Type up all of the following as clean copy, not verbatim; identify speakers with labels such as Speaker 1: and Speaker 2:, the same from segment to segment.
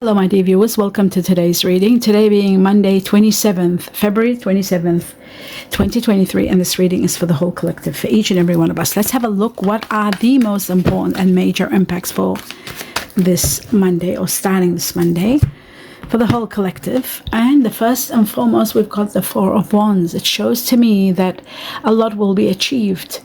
Speaker 1: Hello my dear viewers, welcome to today's reading. Today being Monday February 27th 2023, and this reading is for the whole collective, for each and every one of us. Let's have a look what are the most important and major impacts for this Monday, or starting this Monday, for the whole collective. And the first and foremost, we've got the Four of Wands. It shows to me that a lot will be achieved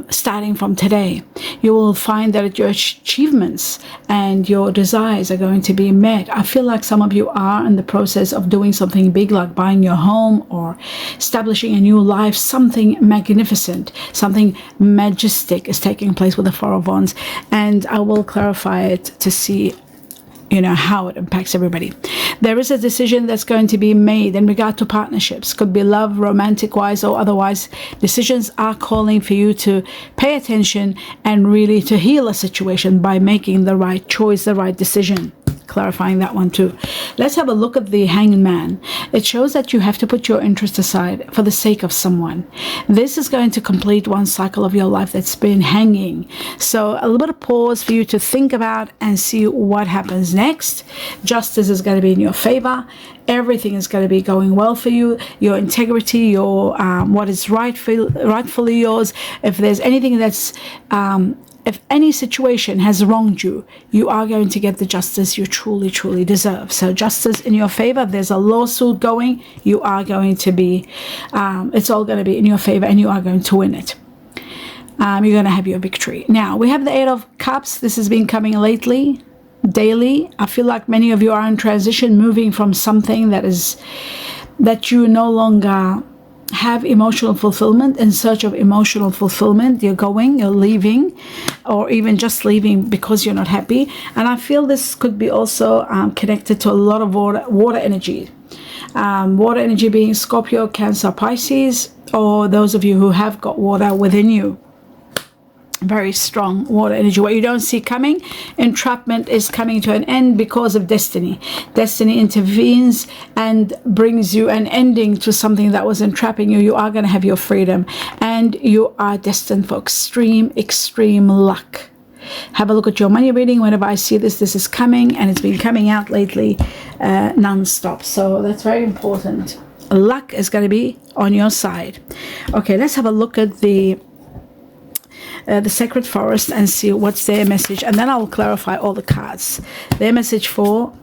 Speaker 1: starting from today. You will find that your achievements and your desires are going to be met. I feel like some of you are in the process of doing something big, like buying your home or establishing a new life. Something magnificent, something majestic is taking place with the Four of Wands, and I will clarify it to see how it impacts everybody. There is a decision that's going to be made in regard to partnerships. Could be love, romantic wise or otherwise. Decisions are calling for you to pay attention and really to heal a situation by making the right choice, the right decision. Clarifying that one too. Let's have a look at the Hanged Man. It shows that you have to put your interest aside for the sake of someone. This is going to complete one cycle of your life that's been hanging. So a little bit of pause for you to think about and see what happens next. Justice is going to be in your favor. Everything is going to be going well for you. Your integrity, your what is rightfully yours. If there's anything that's if any situation has wronged you, you are going to get the justice you truly, truly deserve. So justice in your favor. If there's a lawsuit going, you are going to be, it's all going to be in your favor and you are going to win it. You're going to have your victory. Now, we have the Eight of Cups. This has been coming lately, daily. I feel like many of you are in transition, moving from something that you no longer have emotional fulfillment, in search of emotional fulfillment. You're leaving, or even just leaving because you're not happy. And I feel this could be also connected to a lot of water energy. Water energy being Scorpio, Cancer, Pisces, or those of you who have got water within you. Very strong water energy. What you don't see coming, entrapment is coming to an end because of destiny. Destiny intervenes and brings you an ending to something that was entrapping you. You are going to have your freedom, and you are destined for extreme luck. Have a look at your money reading. Whenever I see this is coming, and it's been coming out lately non-stop. So that's very important. Luck is going to be on your side. Okay, let's have a look at the sacred forest and see what's their message, and then I will clarify all the cards. Their message for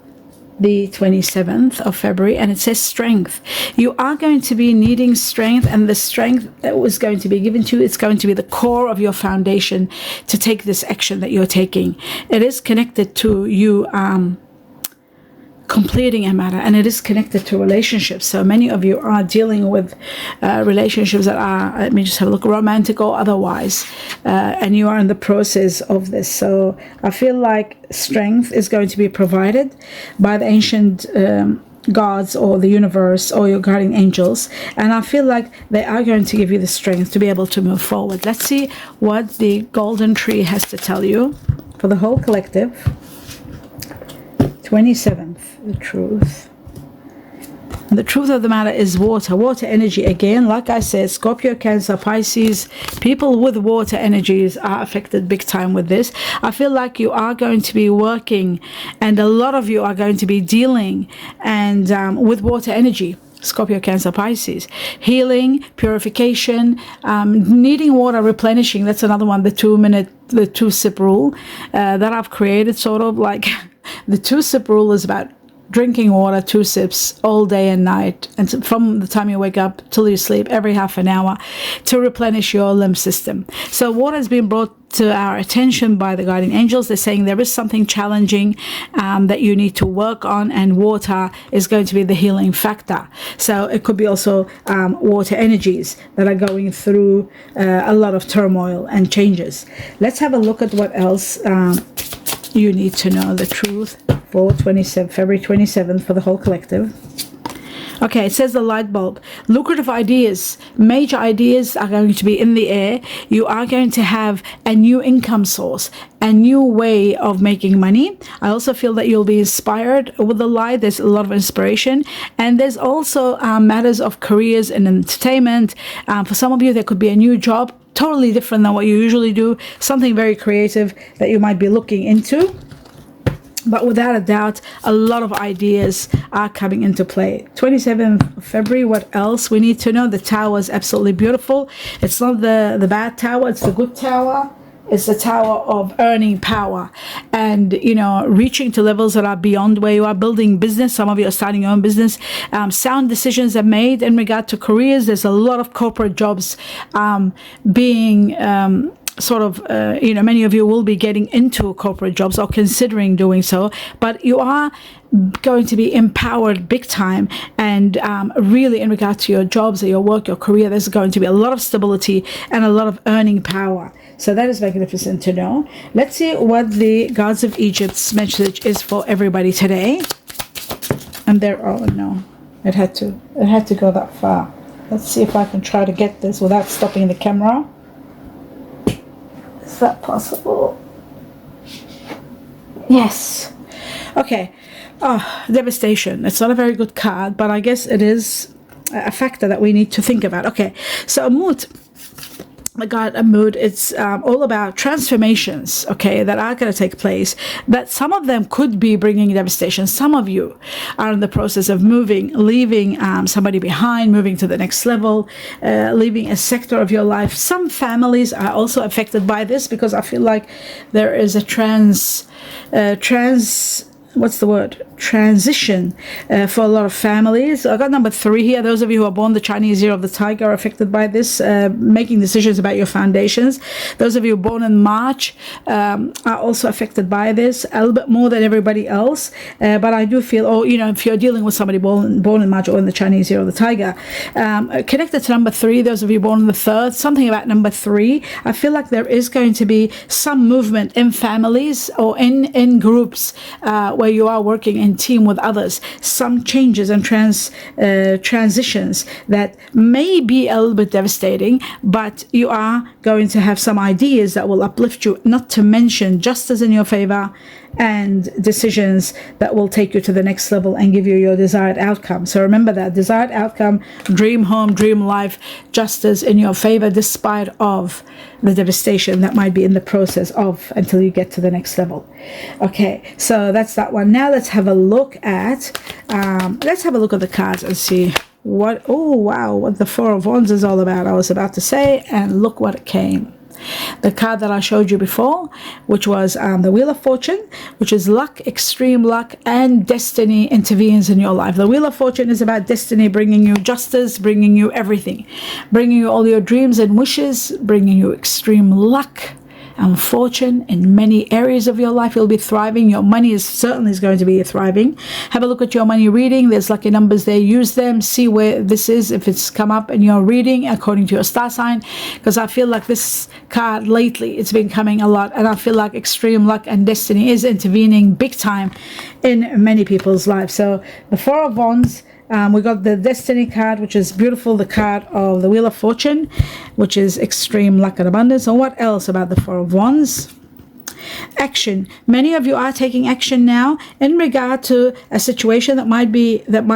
Speaker 1: the 27th of February, and it says strength. You are going to be needing strength, and the strength that was going to be given to you, it's going to be the core of your foundation to take this action that you're taking. It is connected to you completing a matter, and it is connected to relationships. So many of you are dealing with relationships that are, let me just have a look, romantic or otherwise, and you are in the process of this. So I feel like strength is going to be provided by the ancient gods or the universe or your guardian angels, and I feel like they are going to give you the strength to be able to move forward. Let's see what the golden tree has to tell you for the whole collective. 27th, the truth. And the truth of the matter is water energy. Again, like I said, Scorpio, Cancer, Pisces, people with water energies are affected big time with this. I feel like you are going to be working, and a lot of you are going to be dealing and with water energy. Scorpio, Cancer, Pisces, healing, purification, needing water, replenishing. That's another one, the 2-sip rule that I've created, sort of like the 2-sip rule is about drinking water, 2 sips all day and night, and from the time you wake up till you sleep, every half an hour, to replenish your lymph system. So water has been brought to our attention by the guardian angels. They're saying there is something challenging that you need to work on, and water is going to be the healing factor. So it could be also water energies that are going through a lot of turmoil and changes. Let's have a look at what else you need to know. The truth for February 27th for the whole collective. Okay, it says the light bulb. Lucrative ideas, major ideas are going to be in the air. You are going to have a new income source, a new way of making money. I also feel that you'll be inspired with the light. There's a lot of inspiration. And there's also matters of careers and entertainment. For some of you, there could be a new job, totally different than what you usually do. Something very creative that you might be looking into. But without a doubt, a lot of ideas are coming into play. 27th of February, what else we need to know? The tower is absolutely beautiful. It's not the bad tower, it's the good tower. It's the tower of earning power and, you know, reaching to levels that are beyond where you are, building business. Some of you are starting your own business. Sound decisions are made in regard to careers. There's a lot of corporate jobs being you know, many of you will be getting into corporate jobs or considering doing so, but you are going to be empowered big time, and really in regard to your jobs or your work, your career, there's going to be a lot of stability and a lot of earning power. So that is magnificent to know. Let's see what the gods of Egypt's message is for everybody today. And there, oh no, it had to go that far. Let's see if I can try to get this without stopping the camera. Is that possible? Yes. Okay. Oh, devastation. It's not a very good card, but I guess it is a factor that we need to think about. Okay. So Amut, the god Amut, it's all about transformations, okay, that are going to take place. That some of them could be bringing devastation. Some of you are in the process of moving, leaving somebody behind, moving to the next level, leaving a sector of your life. Some families are also affected by this, because I feel like there is a transition for a lot of families. I got number 3 here. Those of you who are born the Chinese year of the tiger are affected by this, making decisions about your foundations. Those of you born in March are also affected by this a little bit more than everybody else, but I do feel, oh, you know, if you're dealing with somebody born in March or in the Chinese year of the tiger, connected to number 3, those of you born in the 3rd, something about number 3, I feel like there is going to be some movement in families or in groups where you are working in team with others, some changes and transitions that may be a little bit devastating, but you are going to have some ideas that will uplift you, not to mention justice in your favor and decisions that will take you to the next level and give you your desired outcome. So remember that desired outcome, dream home, dream life, justice in your favor, despite of the devastation that might be in the process of until you get to the next level. Okay, so that's that one. Now let's have a look at the cards and see what, oh wow, what the Four of Wands is all about. I was about to say, and look what it came. The card that I showed you before, which was the Wheel of Fortune, which is luck, extreme luck, and destiny intervenes in your life. The Wheel of Fortune is about destiny, bringing you justice, bringing you everything, bringing you all your dreams and wishes, bringing you extreme luck and fortune in many areas of your life. You'll be thriving. Your money is certainly going to be thriving. Have a look at your money reading. There's lucky numbers there. Use them. See where this is, if it's come up in your reading according to your star sign, because I feel like this card lately, it's been coming a lot, and I feel like extreme luck and destiny is intervening big time in many people's lives. So the Four of Wands, we got the Destiny card, which is beautiful, the card of the Wheel of Fortune, which is extreme luck and abundance. And what else about the Four of Wands? Action. Many of you are taking action now in regard to a situation that might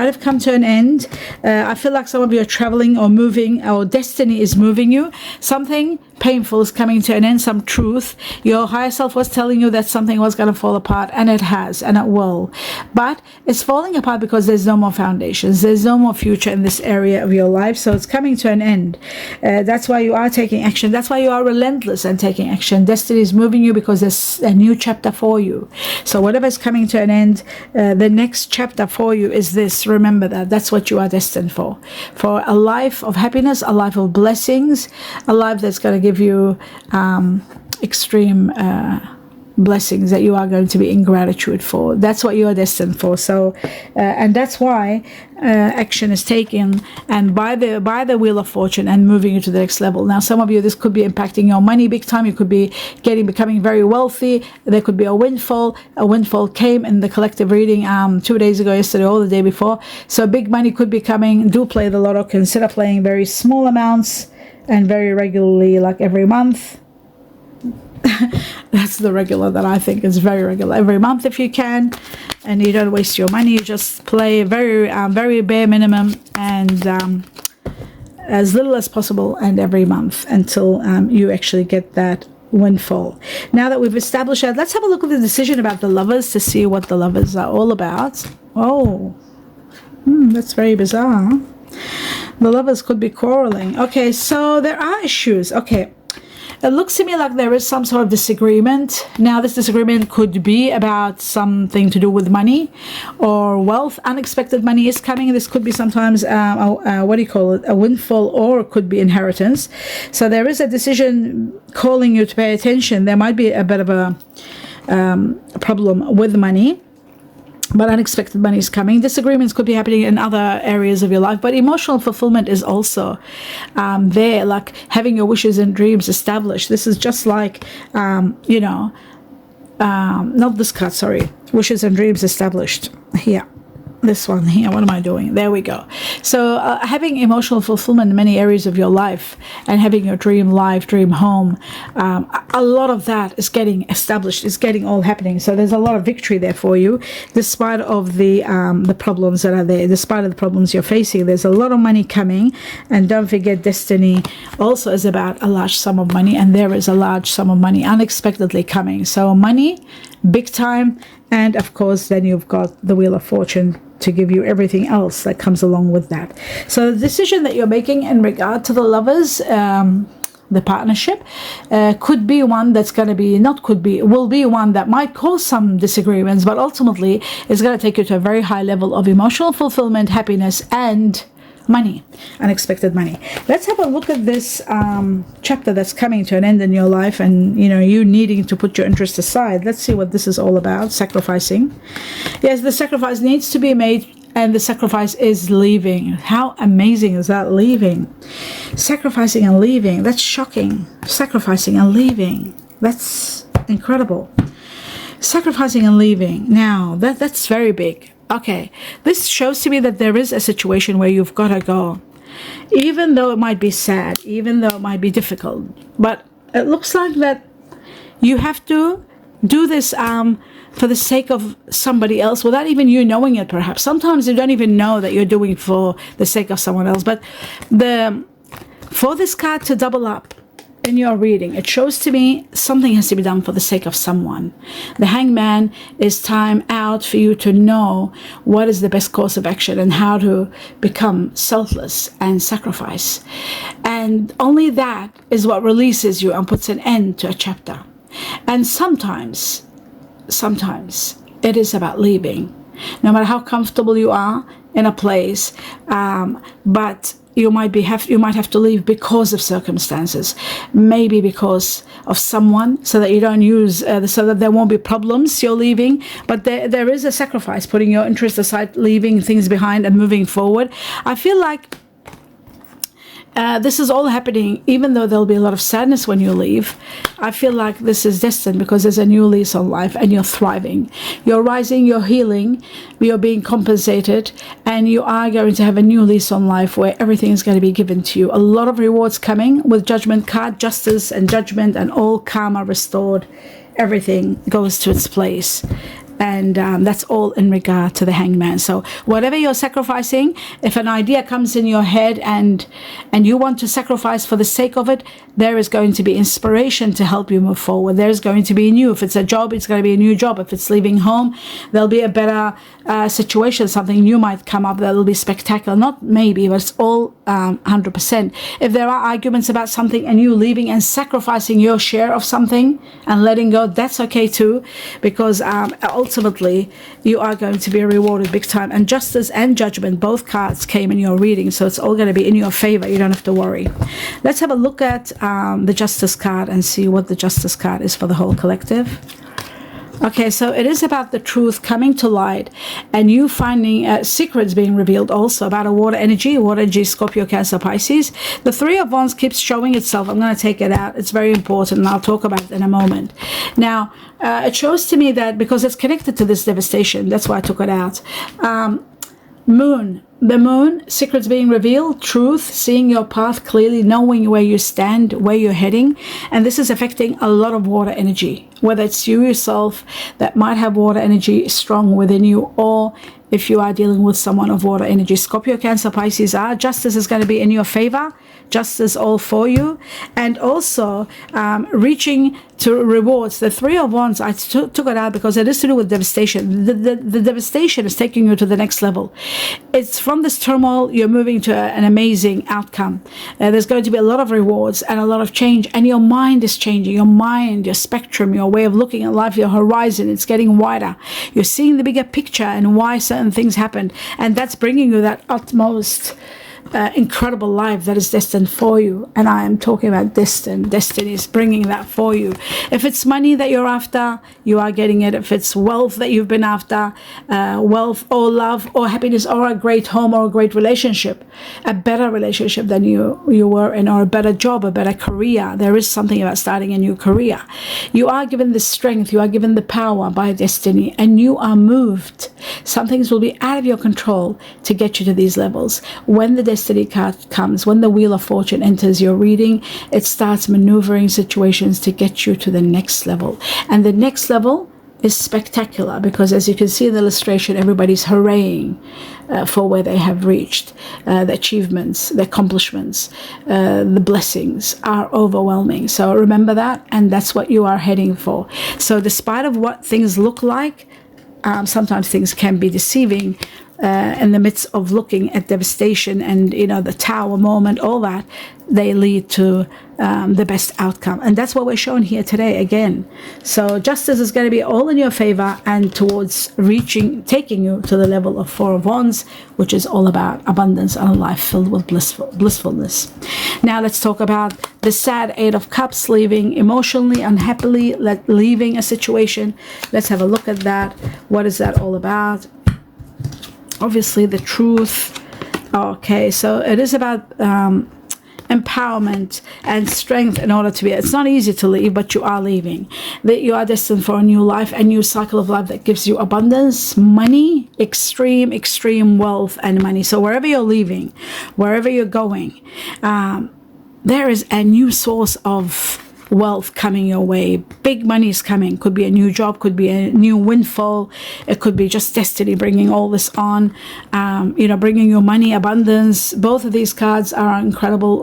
Speaker 1: have come to an end. I feel like some of you are traveling or moving, or destiny is moving you. Something painful is coming to an end, some truth. Your higher self was telling you that something was going to fall apart, and it has, and it will. But it's falling apart because there's no more foundations. There's no more future in this area of your life, so it's coming to an end. That's why you are taking action. That's why you are relentless and taking action. Destiny is moving you because there's a new chapter for you. So whatever is coming to an end, the next chapter for you is this. Remember that. That's what you are destined for a life of happiness, a life of blessings, a life that's going to give you extreme blessings that you are going to be in gratitude for. That's what you are destined for. So and that's why action is taken, and by the Wheel of Fortune, and moving you to the next level. Now some of you, this could be impacting your money big time. You could be becoming very wealthy. There could be a windfall. A windfall came in the collective reading 2 days ago, yesterday, or the day before. So big money could be coming. Do play the lotto. Consider playing very small amounts and very regularly, like every month. That's the regular that I think is very regular. Every month if you can, and you don't waste your money. You just play very bare minimum, and as little as possible, and every month until you actually get that windfall. Now that we've established that, let's have a look at the decision about the lovers to see what the lovers are all about. Oh, that's very bizarre. The lovers could be quarreling. Okay, so there are issues. Okay, it looks to me like there is some sort of disagreement. Now, this disagreement could be about something to do with money or wealth. Unexpected money is coming. This could be sometimes, what do you call it, a windfall, or it could be inheritance. So there is a decision calling you to pay attention. There might be a bit of a problem with money, but unexpected money is coming. Disagreements could be happening in other areas of your life, but emotional fulfillment is also there, like having your wishes and dreams established. This is just like, you know, not this card, sorry, wishes and dreams established here. This one here, what am I doing? There we go. So having emotional fulfillment in many areas of your life and having your dream life, dream home, a lot of that is getting established, is getting all happening. So there's a lot of victory there for you, despite of the problems that are there, despite of the problems you're facing. There's a lot of money coming, and don't forget, destiny also is about a large sum of money, and there is a large sum of money unexpectedly coming. So money, big time, and of course then you've got the Wheel of Fortune to give you everything else that comes along with that. So the decision that you're making in regard to the lovers, the partnership, could be one that's going to be, not could be, will be one that might cause some disagreements, but ultimately it's going to take you to a very high level of emotional fulfillment, happiness, and money, unexpected money. Let's have a look at this chapter that's coming to an end in your life, and you know, you needing to put your interest aside. Let's see what this is all about. Sacrificing. Yes, the sacrifice needs to be made, and the sacrifice is leaving. How amazing is that? Leaving, sacrificing and leaving. That's shocking. Sacrificing and leaving. That's incredible. Sacrificing and leaving. Now that's very big. Okay, this shows to me that there is a situation where you've got to go, even though it might be sad, even though it might be difficult, but it looks like that you have to do this for the sake of somebody else, without even you knowing it. Perhaps sometimes you don't even know that you're doing it for the sake of someone else, but for this card to double up in your reading, it shows to me something has to be done for the sake of someone. The Hangman is time out for you to know what is the best course of action and how to become selfless and sacrifice. And only that is what releases you and puts an end to a chapter. And sometimes it is about leaving, no matter how comfortable you are in a place, but you might have to leave because of circumstances, maybe because of someone, so that you don't use so that there won't be problems. You're leaving, but there is a sacrifice, putting your interest aside, leaving things behind and moving forward. I feel like this is all happening, even though there'll be a lot of sadness when you leave. I feel like this is destined, because there's a new lease on life and you're thriving. You're rising, you're healing, you're being compensated, and you are going to have a new lease on life where everything is going to be given to you. A lot of rewards coming with Judgment card, justice and judgment, and all karma restored. Everything goes to its place. And that's all in regard to the Hangman. So whatever you're sacrificing, if an idea comes in your head and you want to sacrifice for the sake of it, there is going to be inspiration to help you move forward. There's going to be new. If it's a job, it's going to be a new job. If it's leaving home, there'll be a better situation. Something new might come up that'll be spectacular. Not maybe, but it's all 100%. If there are arguments about something and you leaving and sacrificing your share of something and letting go, that's okay too, because ultimately you are going to be rewarded big time. And justice and judgment, both cards came in your reading, so it's all going to be in your favor. You don't have to worry. Let's have a look at the justice card and see what the justice card is for the whole collective. Okay, so it is about the truth coming to light and you finding secrets being revealed, also about a water energy, Scorpio, Cancer, Pisces. The Three of Wands keeps showing itself. I'm going to take it out. It's very important, and I'll talk about it in a moment. Now, it shows to me that because it's connected to this devastation, that's why I took it out. Moon. The moon, secrets being revealed, truth, seeing your path clearly, knowing where you stand, where you're heading. And this is affecting a lot of water energy, whether it's you yourself that might have water energy strong within you, or if you are dealing with someone of water energy. Scorpio, Cancer, Pisces are. Justice is going to be in your favor. Justice all for you. And also reaching to rewards. The Three of Wands, I took it out because it is to do with devastation. The devastation is taking you to the next level. It's from this turmoil, you're moving to an amazing outcome. There's going to be a lot of rewards and a lot of change, and your mind is changing. Your mind, your spectrum, your way of looking at life, your horizon, it's getting wider. You're seeing the bigger picture and why certain things happened, and that's bringing you that utmost incredible life that is destined for you. And I am talking about destined. Destiny is bringing that for you. If it's money that you're after, you are getting it. If it's wealth that you've been after, wealth or love or happiness or a great home or a great relationship, a better relationship than you were in, or a better job, a better career. There is something about starting a new career. You are given the strength, you are given the power by destiny, and you are moved. Some things will be out of your control to get you to these levels. When the destiny card comes, when the Wheel of Fortune enters your reading, it starts maneuvering situations to get you to the next level. And the next level is spectacular because, as you can see in the illustration, everybody's hurraying for where they have reached. The achievements, the accomplishments, the blessings are overwhelming. So remember that, and that's what you are heading for. So despite of what things look like, sometimes things can be deceiving. In the midst of looking at devastation and the tower moment, all that, they lead to the best outcome. And that's what we're shown here today again. So justice is going to be all in your favor and towards taking you to the level of Four of Wands, which is all about abundance and a life filled with blissfulness. Now let's talk about the sad Eight of Cups, leaving emotionally, unhappily, leaving a situation. Let's have a look at that. What is that all about? Obviously the truth. Okay, so it is about empowerment and strength in order to be. It's not easy to leave, but you are leaving. That you are destined for a new life, a new cycle of life that gives you abundance, money, extreme wealth and money. So wherever you're leaving, wherever you're going, there is a new source of wealth coming your way. Big money is coming. Could be a new job, could be a new windfall, it could be just destiny bringing all this on, bringing you money, abundance. Both of these cards are incredible.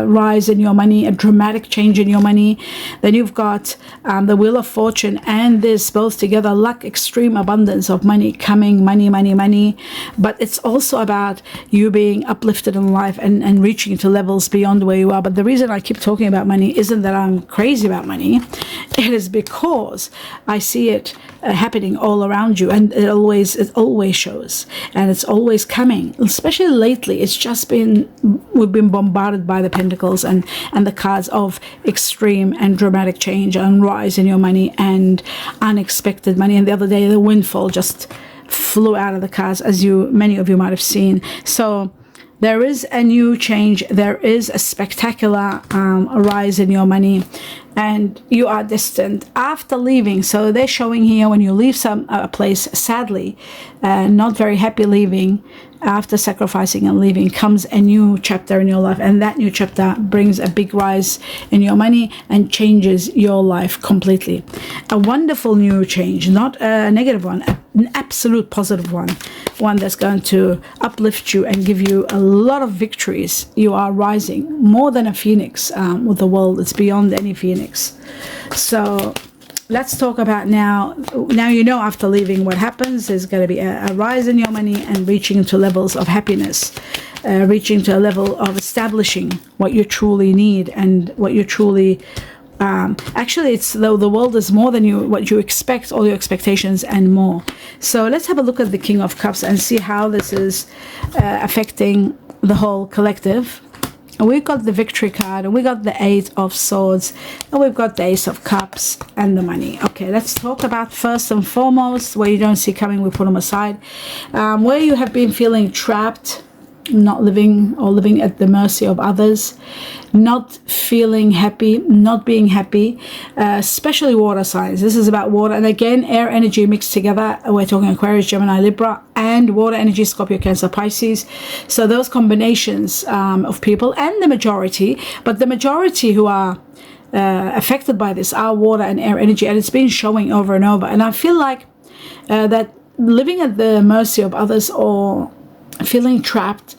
Speaker 1: Rise in your money, a dramatic change in your money. Then you've got the Wheel of Fortune and this both together, luck, extreme abundance of money coming, money. But it's also about you being uplifted in life and reaching to levels beyond where you are. But the reason I keep talking about money isn't that I'm crazy about money. It is because I see it happening all around you, and it always shows, and it's always coming. Especially lately, it's just we've been bombarded by the Pentacles and the cards of extreme and dramatic change and rise in your money and unexpected money. And the other day, the windfall just flew out of the cards, as many of you might have seen. So there is a new change. There is a spectacular rise in your money, and you are destined after leaving. So they're showing here when you leave a place, sadly, not very happy leaving. After sacrificing and leaving comes a new chapter in your life, and that new chapter brings a big rise in your money and changes your life completely. A wonderful new change, not a negative one, an absolute positive one that's going to uplift you and give you a lot of victories. You are rising more than a phoenix with the world. It's beyond any phoenix. So let's talk about now after leaving what happens. There's going to be a rise in your money and reaching to levels of happiness, reaching to a level of establishing what you truly need and what you truly actually, it's though the world is more than what you expect, all your expectations and more. So let's have a look at the King of Cups and see how this is affecting the whole collective. And we've got the Victory card, and we got the Eight of Swords, and we've got the Ace of Cups and the money. Okay, let's talk about first and foremost where you don't see coming, we put them aside. Where you have been feeling trapped, not living or living at the mercy of others, not feeling happy, not being happy, especially water signs. This is about water, and again, air energy mixed together. We're talking Aquarius, Gemini, Libra, and water energy, Scorpio, Cancer, Pisces. So those combinations of people, and the majority, but the majority who are affected by this are water and air energy, and it's been showing over and over. And I feel like that living at the mercy of others or feeling trapped,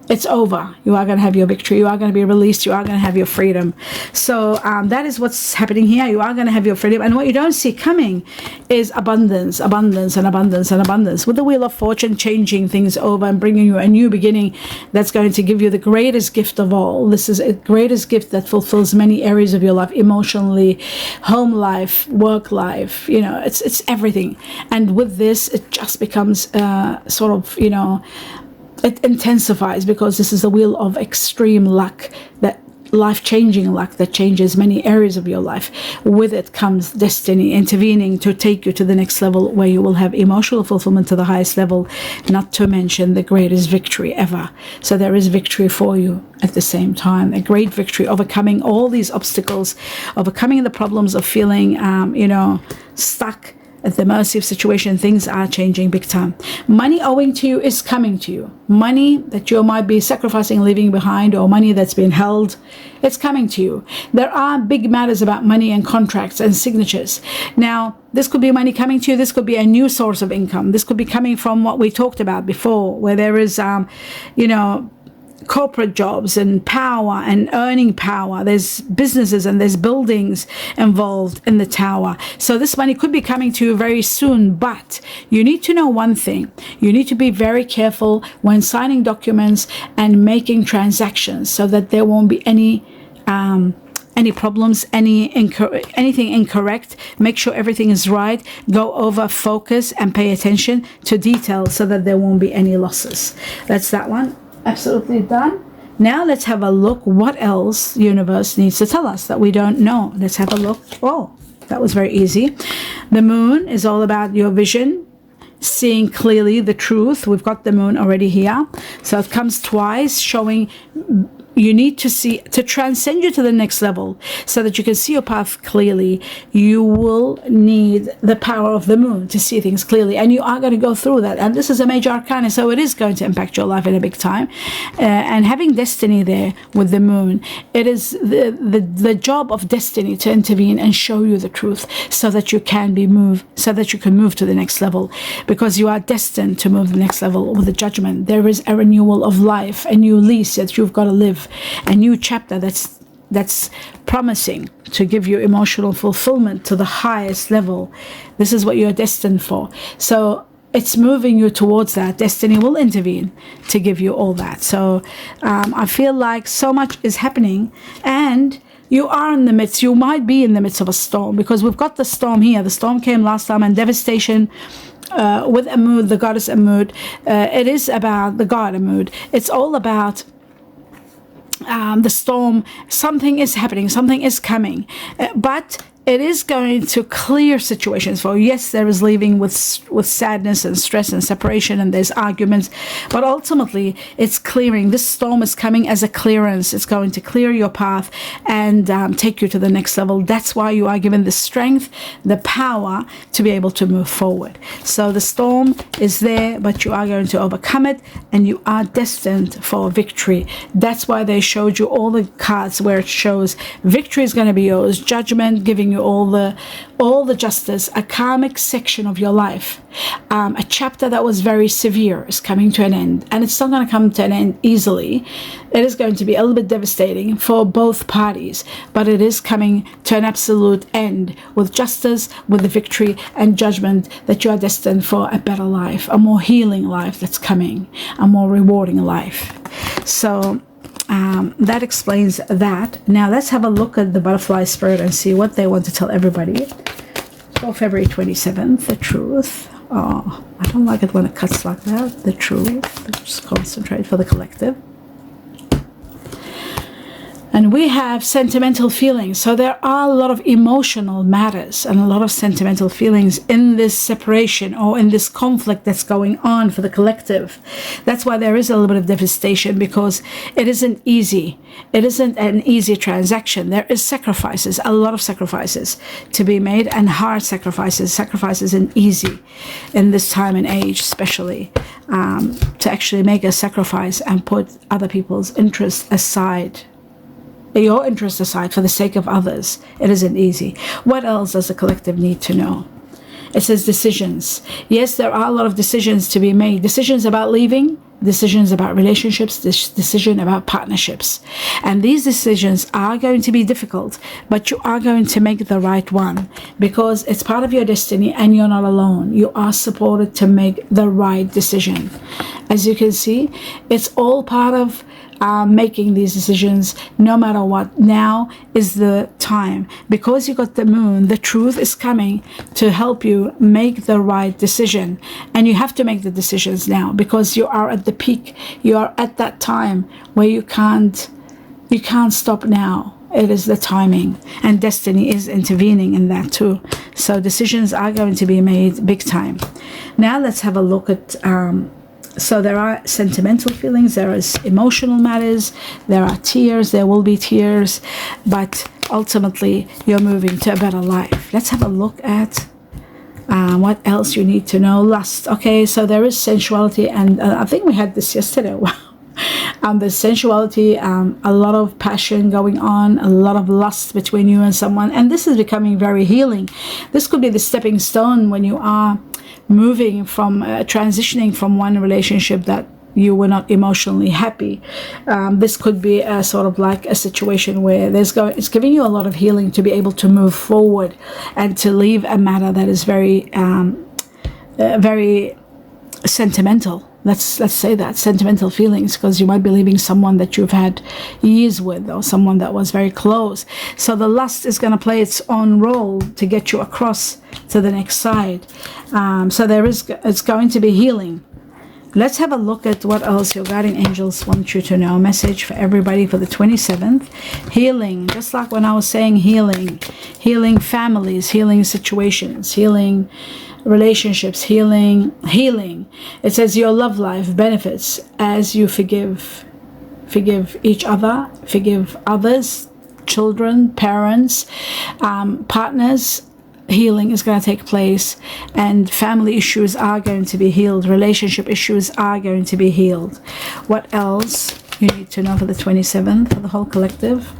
Speaker 1: it's over. You are going to have your victory. You are going to be released. You are going to have your freedom. So that is what's happening here. You are going to have your freedom. And what you don't see coming is abundance, abundance, and abundance, and abundance. With the Wheel of Fortune changing things over and bringing you a new beginning that's going to give you the greatest gift of all. This is a greatest gift that fulfills many areas of your life, emotionally, home life, work life. You know, it's everything. And with this, it just becomes sort of, you know, it intensifies, because this is the wheel of extreme luck, that life-changing luck that changes many areas of your life. With it comes destiny intervening to take you to the next level, where you will have emotional fulfillment to the highest level, not to mention the greatest victory ever. So there is victory for you at the same time, a great victory, overcoming all these obstacles, overcoming the problems of feeling you know, stuck at the mercy of situation. Things are changing big time. Money owing to you is coming to you. Money that you might be sacrificing, leaving behind, or money that's been held, it's coming to you. There are big matters about money and contracts and signatures. Now, this could be money coming to you. This could be a new source of income. This could be coming from what we talked about before, where there is, you know, corporate jobs and power and earning power. There's businesses and there's buildings involved in the Tower. So this money could be coming to you very soon, but you need to know one thing. You need to be very careful when signing documents and making transactions, so that there won't be any problems, anything incorrect. Make sure everything is right. Go over, focus, and pay attention to detail, so that there won't be any losses. That's that one. Absolutely done. Now let's have a look what else universe needs to tell us that we don't know. Let's have a look. Oh, that was very easy. The moon is all about your vision, seeing clearly the truth. We've got the moon already here. So it comes twice, showing you need to see, to transcend you to the next level, so that you can see your path clearly. You will need the power of the moon to see things clearly, and you are going to go through that. And this is a major arcana, so it is going to impact your life in a big time. And having destiny there with the moon, it is the job of destiny to intervene and show you the truth, so that you can be moved, so that you can move to the next level, because you are destined to move to the next level with the judgment. There is a renewal of life, a new lease that you've got to live, a new chapter that's promising to give you emotional fulfillment to the highest level. This is what you're destined for. So it's moving you towards that. Destiny will intervene to give you all that. So I feel like so much is happening, and you are in the midst, you might be in the midst of a storm, because we've got the storm here. The storm came last time, and devastation with Amud, the goddess Amud. It is about the god Amud. It's all about the storm. Something is happening, something is coming, but it is going to clear situations for you. Yes, there is leaving with sadness and stress and separation, and there's arguments, but ultimately it's clearing. This storm is coming as a clearance. It's going to clear your path and take you to the next level. That's why you are given the strength, the power to be able to move forward. So the storm is there, but you are going to overcome it, and you are destined for victory. That's why they showed you all the cards where it shows victory is going to be yours, judgment, giving you all the justice, a karmic section of your life. A chapter that was very severe is coming to an end, and it's not going to come to an end easily. It is going to be a little bit devastating for both parties, but it is coming to an absolute end with justice, with the victory and judgment, that you are destined for a better life, a more healing life that's coming, a more rewarding life. So that explains that. Now let's have a look at the butterfly spirit and see what they want to tell everybody for February 27th. The truth. Oh, I don't like it when it cuts like that. The truth. Just concentrate for the collective. And we have sentimental feelings. So there are a lot of emotional matters and a lot of sentimental feelings in this separation or in this conflict that's going on for the collective. That's why there is a little bit of devastation, because it isn't easy. It isn't an easy transaction. There is sacrifices, a lot of sacrifices to be made, and hard sacrifices. Sacrifices isn't easy in this time and age, especially to actually make a sacrifice and put other people's interests aside, your interest aside, for the sake of others. It isn't easy. What else does the collective need to know? It says decisions. Yes, there are a lot of decisions to be made. Decisions about leaving, decisions about relationships, decision about partnerships. And these decisions are going to be difficult, but you are going to make the right one because it's part of your destiny and you're not alone. You are supported to make the right decision. As you can see, it's all part of making these decisions no matter what. Now is the time, because you got the moon. The truth is coming to help you make the right decision, and you have to make the decisions now because you are at the peak. You are at that time where you can't stop now. It is the timing, and destiny is intervening in that too. So decisions are going to be made big time. Now let's have a look at so there are sentimental feelings, there is emotional matters, there are tears, there will be tears, but ultimately you're moving to a better life. Let's have a look at what else you need to know. Lust. Okay, so there is sensuality, and I think we had this yesterday. Wow. There's sensuality, a lot of passion going on, a lot of lust between you and someone, and this is becoming very healing. This could be the stepping stone when you are moving from transitioning from one relationship that you were not emotionally happy. This could be a sort of like a situation where it's giving you a lot of healing to be able to move forward and to leave a matter that is very very sentimental. Let's say that, sentimental feelings, because you might be leaving someone that you've had years with or someone that was very close. So the lust is going to play its own role to get you across to the next side. So it's going to be healing. Let's have a look at what else your guardian angels want you to know. Message for everybody for the 27th. Healing, just like when I was saying healing. Healing families, healing situations, healing relationships, healing. It says your love life benefits as you forgive each other, forgive others, children, parents, partners. Healing is going to take place, and family issues are going to be healed. Relationship issues are going to be healed. What else you need to know for the 27th for the whole collective?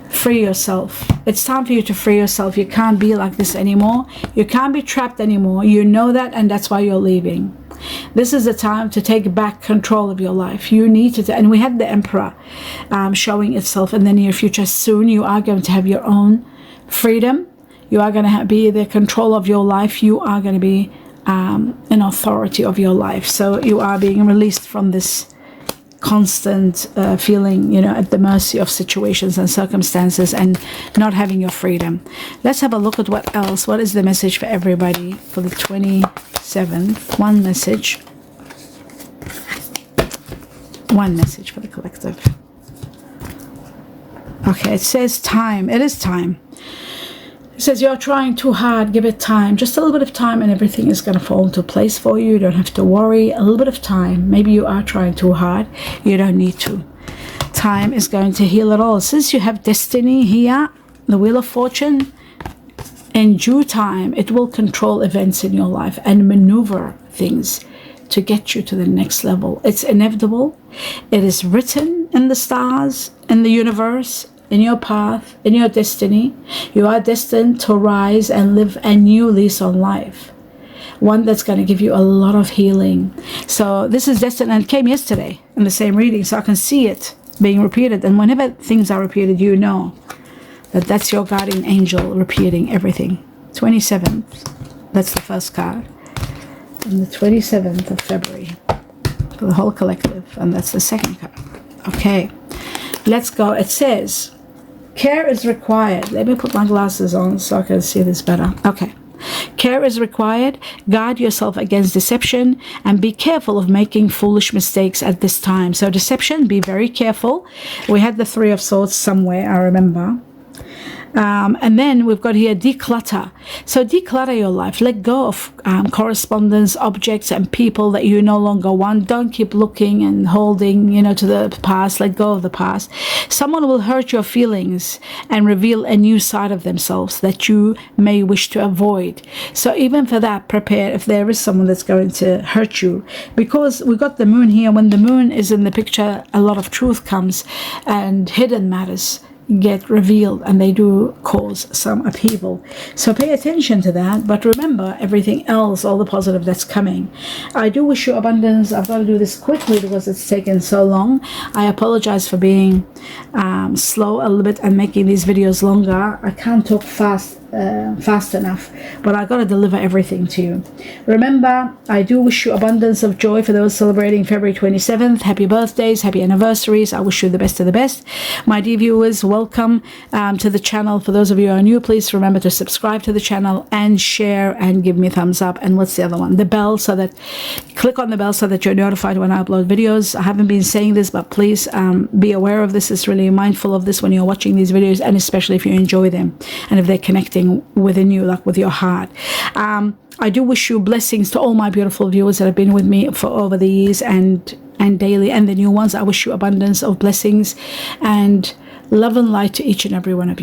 Speaker 1: Free yourself. It's time for you to free yourself. You can't be like this anymore. You can't be trapped anymore. You know that, and that's why you're leaving. This is the time to take back control of your life. You need to, and we had the Emperor showing itself in the near future. Soon you are going to have your own freedom. You are going to be the control of your life. You are going to be an authority of your life. So you are being released from this constant feeling, at the mercy of situations and circumstances and not having your freedom. Let's have a look at what else. What is the message for everybody for the 27th? One message for the collective. Okay, it says time. It is time. It says you're trying too hard. Give it time. Just a little bit of time and everything is going to fall into place for you. You don't have to worry. A little bit of time. Maybe you are trying too hard. You don't need to. Time is going to heal it all. Since you have destiny here, the Wheel of Fortune, in due time, it will control events in your life and maneuver things to get you to the next level. It's inevitable. It is written in the stars, in the universe, in your path, in your destiny. You are destined to rise and live a new lease on life, one that's going to give you a lot of healing. So this is destined, and it came yesterday in the same reading, so I can see it being repeated. And whenever things are repeated, you know that that's your guardian angel repeating everything. 27th, that's the first card, and the 27th of February for the whole collective, and that's the second card. Okay, let's go. It says care is required. Let me put my glasses on so I can see this better. Okay. Care is required. Guard yourself against deception and be careful of making foolish mistakes at this time. So deception, be very careful. We had the Three of Swords somewhere, I remember. And then we've got here declutter. So declutter your life. Let go of correspondence, objects, and people that you no longer want. Don't keep looking and holding, to the past. Let go of the past. Someone will hurt your feelings and reveal a new side of themselves that you may wish to avoid. So even for that, prepare if there is someone that's going to hurt you. Because we got the moon here. When the moon is in the picture, a lot of truth comes and hidden matters get revealed, and they do cause some upheaval. So pay attention to that, but remember everything else, all the positive that's coming. I do wish you abundance. I've got to do this quickly because it's taken so long. I apologize for being slow a little bit and making these videos longer. I can't talk fast enough, but I got to deliver everything to you. Remember, I do wish you abundance of joy. For those celebrating February 27th, happy birthdays, happy anniversaries. I wish you the best of the best. My dear viewers, welcome to the channel. For those of you who are new, please remember to subscribe to the channel and share and give me a thumbs up. And what's the other one? The bell, so that click on the bell so that you're notified when I upload videos. I haven't been saying this, but please be aware of this. It's really mindful of this when you're watching these videos, and especially if you enjoy them and if they're connecting within you, like with your heart. I do wish you blessings to all my beautiful viewers that have been with me for over the years and daily, and the new ones. I wish you abundance of blessings and love and light to each and every one of you.